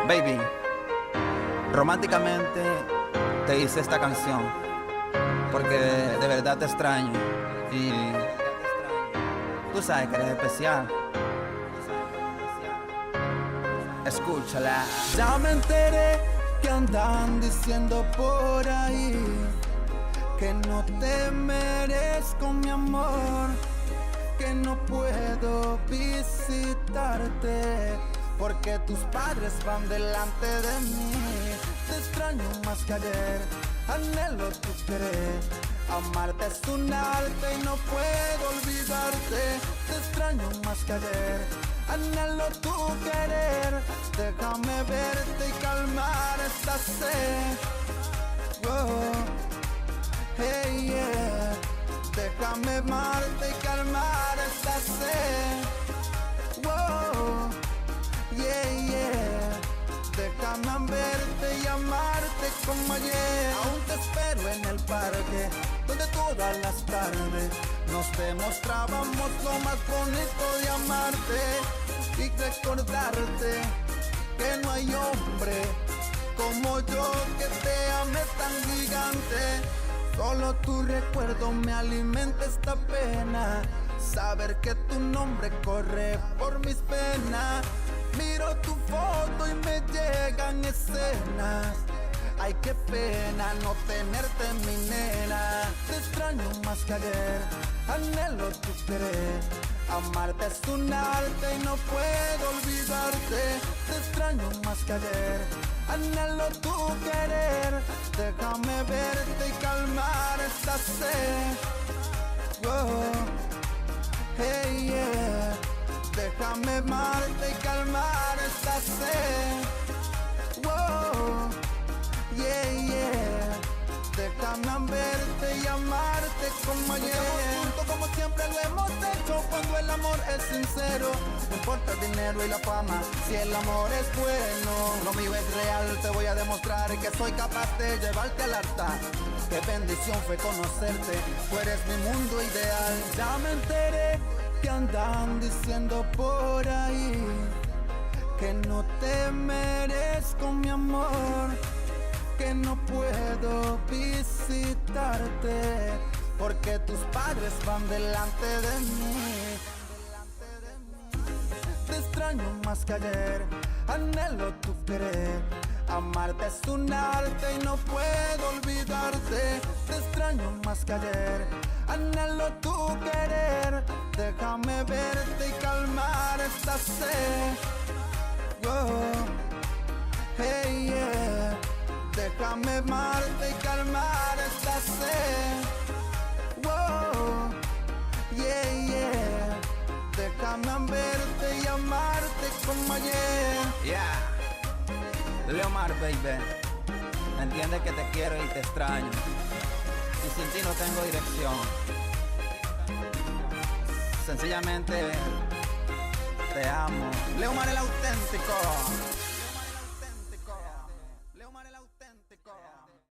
Baby, románticamente te hice esta canción porque de verdad te extraño y tú sabes que eres especial. Escúchala. Ya me enteré que andan diciendo por ahí que no te merezco, mi amor, que no puedo visitarte porque tus padres van delante de mí. Te extraño más que ayer, anhelo tu querer. Amarte es un arte y no puedo olvidarte. Te extraño más que ayer, anhelo tu querer. Déjame verte y calmar esta sed. Oh, hey, yeah. Déjame amarte y calmar esta sed. Oh, yeah, yeah. Déjame verte y amarte como ayer. Aún te espero en el parque, donde todas las tardes nos demostrábamos lo más bonito de amarte y recordarte que no hay hombre como yo que te ame tan gigante. Solo tu recuerdo me alimenta esta pena, saber que tu nombre corre por mis penas. Miro tu foto y me llegan escenas. Ay, qué pena no tenerte, mi nena. Te extraño más que ayer, anhelo tu querer. Amarte es un arte y no puedo olvidarte. Te extraño más que ayer, anhelo tu querer. Déjame verte y calmar esta sed. Oh, hey, yeah. Déjame amarte y calmar esta sed. Oh, yeah, yeah. Déjame verte y amarte como ayer. Juntos como siempre lo hemos hecho, cuando el amor es sincero. No importa el dinero y la fama, si el amor es bueno. Lo mío es real, te voy a demostrar que soy capaz de llevarte al altar. Qué bendición fue conocerte, tú eres mi mundo ideal. Ya me enteré que andan diciendo por ahí que no te merezco, mi amor, que no puedo visitarte porque tus padres van delante de mí. Te extraño más que ayer, anhelo tu querer. Amarte es un arte y no puedo olvidarte. Te extraño más que ayer, anhelo tu querer. Déjame verte y calmar esta sed. Oh, hey, yeah. Déjame amarte y calmar esta sed. Oh, yeah, yeah. Déjame verte y amarte como ayer. Yeah, Leomar, baby, entiende que te quiero y te extraño y sin ti no tengo dirección. Sencillamente te amo. Leomar el auténtico.